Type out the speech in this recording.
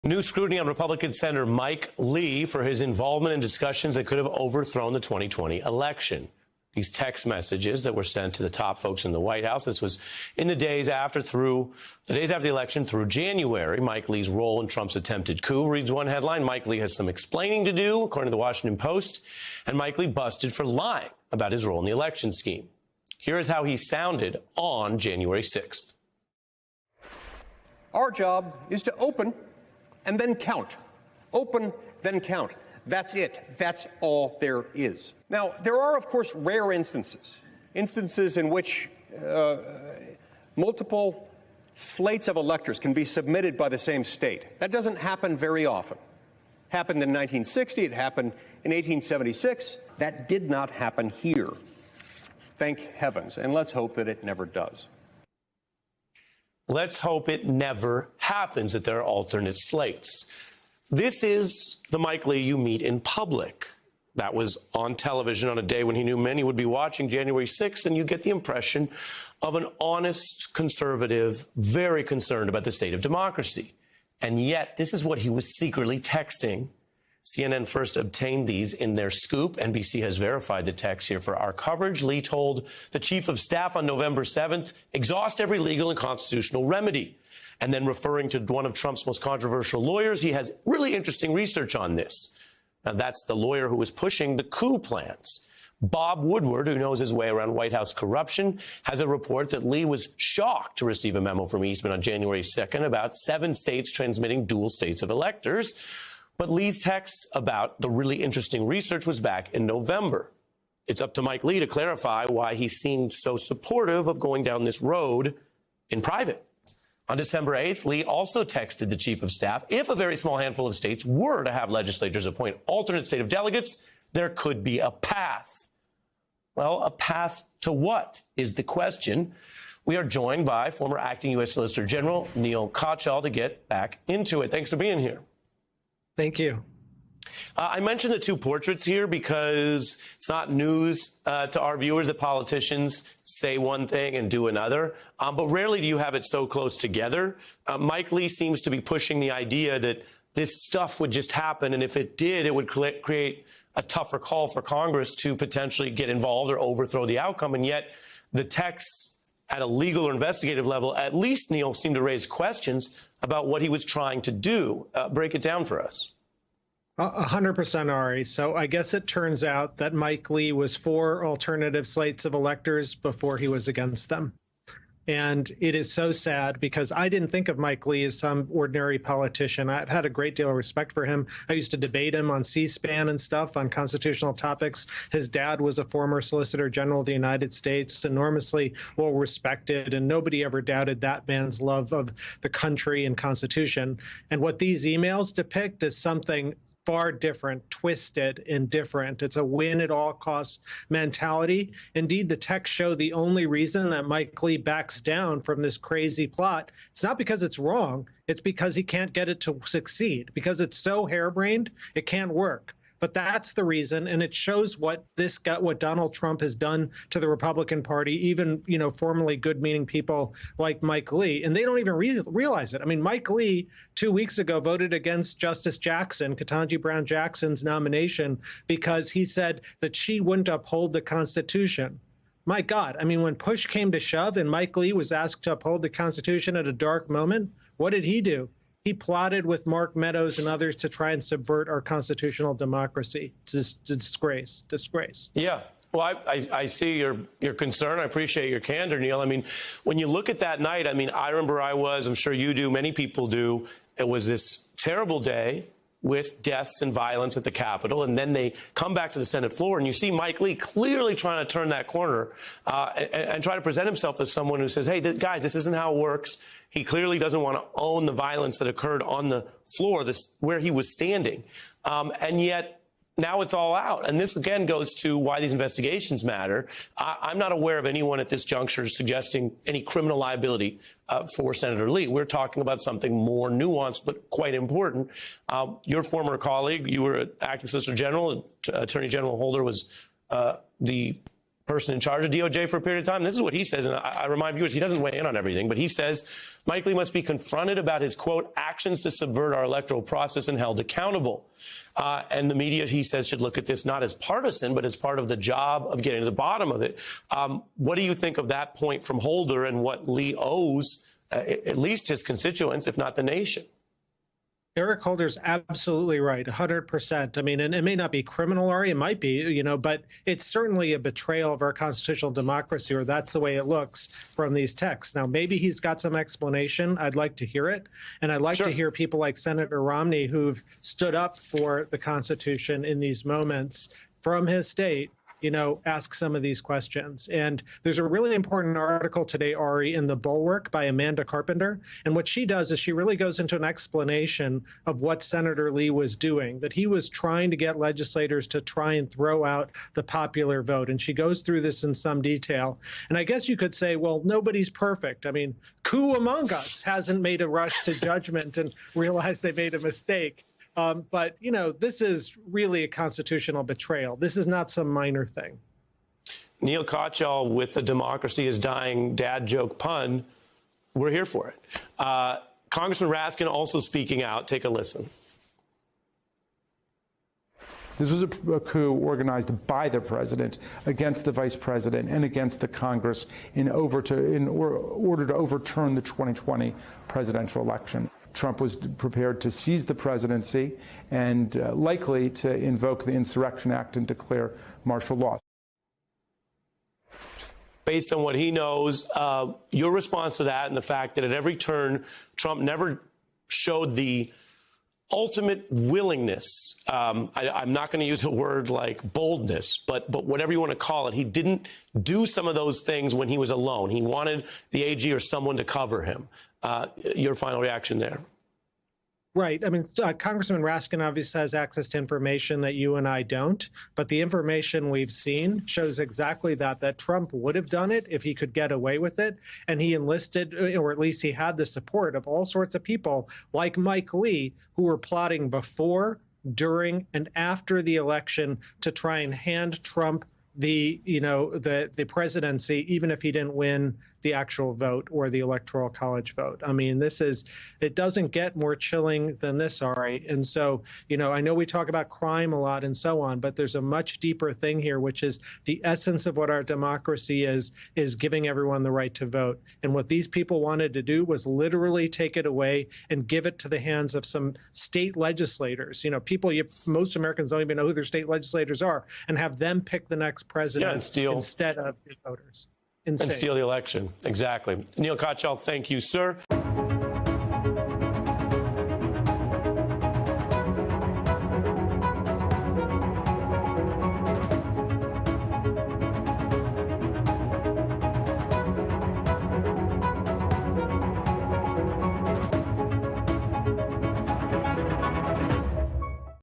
New scrutiny on Republican Senator Mike Lee for his involvement in discussions that could have overthrown the 2020 election. These text messages that were sent to the top folks in the White House. This was in the days after the election through January. Mike Lee's role in Trump's attempted coup reads one headline. Mike Lee has some explaining to do, according to the Washington Post. And Mike Lee busted for lying about his role in the election scheme. Here is how he sounded on January 6th. Our job is to open and then count. Open, then count. That's it. That's all there is. Now, there are, of course, rare instances in which multiple slates of electors can be submitted by the same state. That doesn't happen very often. Happened in 1960. It happened in 1876. That did not happen here. Thank heavens. And let's hope that it never does. Let's hope it never happens, that there are alternate slates. This is the Mike Lee you meet in public. That was on television on a day when he knew many would be watching, January 6th, and you get the impression of an honest conservative, very concerned about the state of democracy. And yet, this is what he was secretly texting. CNN first obtained these in their scoop. NBC has verified the text here for our coverage. Lee told the chief of staff on November 7th, exhaust every legal and constitutional remedy. And then referring to one of Trump's most controversial lawyers, he has really interesting research on this. Now, that's the lawyer who was pushing the coup plans. Bob Woodward, who knows his way around White House corruption, has a report that Lee was shocked to receive a memo from Eastman on January 2nd about 7 states transmitting dual states of electors. But Lee's text about the really interesting research was back in November. It's up to Mike Lee to clarify why he seemed so supportive of going down this road in private. On December 8th, Lee also texted the chief of staff, if a very small handful of states were to have legislatures appoint alternate state of delegates, there could be a path. Well, a path to what is the question? We are joined by former acting U.S. Solicitor General Neil Katyal to get back into it. Thanks for being here. Thank you. I mentioned the 2 portraits here because it's not news to our viewers that politicians say one thing and do another. But rarely do you have it so close together. Mike Lee seems to be pushing the idea that this stuff would just happen. And if it did, it would create a tougher call for Congress to potentially get involved or overthrow the outcome. And yet the texts at a legal or investigative level, at least, Neil, seem to raise questions about what he was trying to do. Break it down for us. 100%, Ari. So I guess it turns out that Mike Lee was for alternative slates of electors before he was against them. And it is so sad because I didn't think of Mike Lee as some ordinary politician. I had a great deal of respect for him. I used to debate him on C-SPAN and stuff on constitutional topics. His dad was a former Solicitor General of the United States, enormously well respected, and nobody ever doubted that man's love of the country and Constitution. And what these emails depict is something far different, twisted, and different. It's a win at all costs mentality. Indeed, the texts show the only reason that Mike Lee backs down from this crazy plot, it's not because it's wrong, it's because he can't get it to succeed. Because it's so harebrained, it can't work. But that's the reason, and it shows what Donald Trump has done to the Republican Party, even, formerly good-meaning people like Mike Lee, and they don't even realize it. I mean, Mike Lee 2 weeks ago voted against Justice Jackson, Ketanji Brown Jackson's nomination, because he said that she wouldn't uphold the Constitution. My God, I mean, when push came to shove and Mike Lee was asked to uphold the Constitution at a dark moment, what did he do? He plotted with Mark Meadows and others to try and subvert our constitutional democracy. It's a disgrace. Yeah. Well, I see your concern. I appreciate your candor, Neil. I mean, when you look at that night, I remember I'm sure you do, many people do. It was this terrible day with deaths and violence at the Capitol, and then they come back to the Senate floor, and you see Mike Lee clearly trying to turn that corner and try to present himself as someone who says, hey, guys, this isn't how it works. He clearly doesn't want to own the violence that occurred on the floor, where he was standing. And yet now it's all out. And this, again, goes to why these investigations matter. I'm not aware of anyone at this juncture suggesting any criminal liability for Senator Lee. We're talking about something more nuanced, but quite important. Your former colleague, you were acting Solicitor General. Attorney General Holder was the person in charge of DOJ for a period of time. This is what he says, and I remind viewers, he doesn't weigh in on everything, but he says Mike Lee must be confronted about his, quote, actions to subvert our electoral process and held accountable. And the media, he says, should look at this not as partisan, but as part of the job of getting to the bottom of it. What do you think of that point from Holder and what Lee owes at least his constituents, if not the nation? Eric Holder's absolutely right, 100%. I mean, and it may not be criminal, Ari, it might be, but it's certainly a betrayal of our constitutional democracy, or that's the way it looks from these texts. Now, maybe he's got some explanation. I'd like to hear it. And I'd like to hear people like Senator Romney, who've stood up for the Constitution in these moments from his state, ask some of these questions. And there's a really important article today, Ari, in The Bulwark by Amanda Carpenter. And what she does is she really goes into an explanation of what Senator Lee was doing, that he was trying to get legislators to try and throw out the popular vote. And she goes through this in some detail. And I guess you could say, well, nobody's perfect. I mean, who among us hasn't made a rush to judgment and realized they made a mistake? But, this is really a constitutional betrayal. This is not some minor thing. Neil Katyal with the democracy is dying dad joke pun. We're here for it. Congressman Raskin also speaking out. Take a listen. This was a coup organized by the president against the vice president and against the Congress in order to overturn the 2020 presidential election. Trump was prepared to seize the presidency and likely to invoke the Insurrection Act and declare martial law. Based on what he knows, your response to that and the fact that at every turn, Trump never showed the ultimate willingness. I'm not going to use a word like boldness, but whatever you want to call it. He didn't do some of those things when he was alone. He wanted the AG or someone to cover him. Your final reaction there? Right. I mean, Congressman Raskin obviously has access to information that you and I don't, but the information we've seen shows exactly that Trump would have done it if he could get away with it. And he enlisted, or at least he had the support of all sorts of people like Mike Lee, who were plotting before, during, and after the election to try and hand Trump the presidency, even if he didn't win the actual vote or the Electoral College vote. I mean, it doesn't get more chilling than this, Ari. And so, I know we talk about crime a lot and so on, but there's a much deeper thing here, which is the essence of what our democracy is giving everyone the right to vote. And what these people wanted to do was literally take it away and give it to the hands of some state legislators, most Americans don't even know who their state legislators are, and have them pick the next president instead of the voters. Insane. And steal the election. Exactly. Neil Katyal, thank you, sir.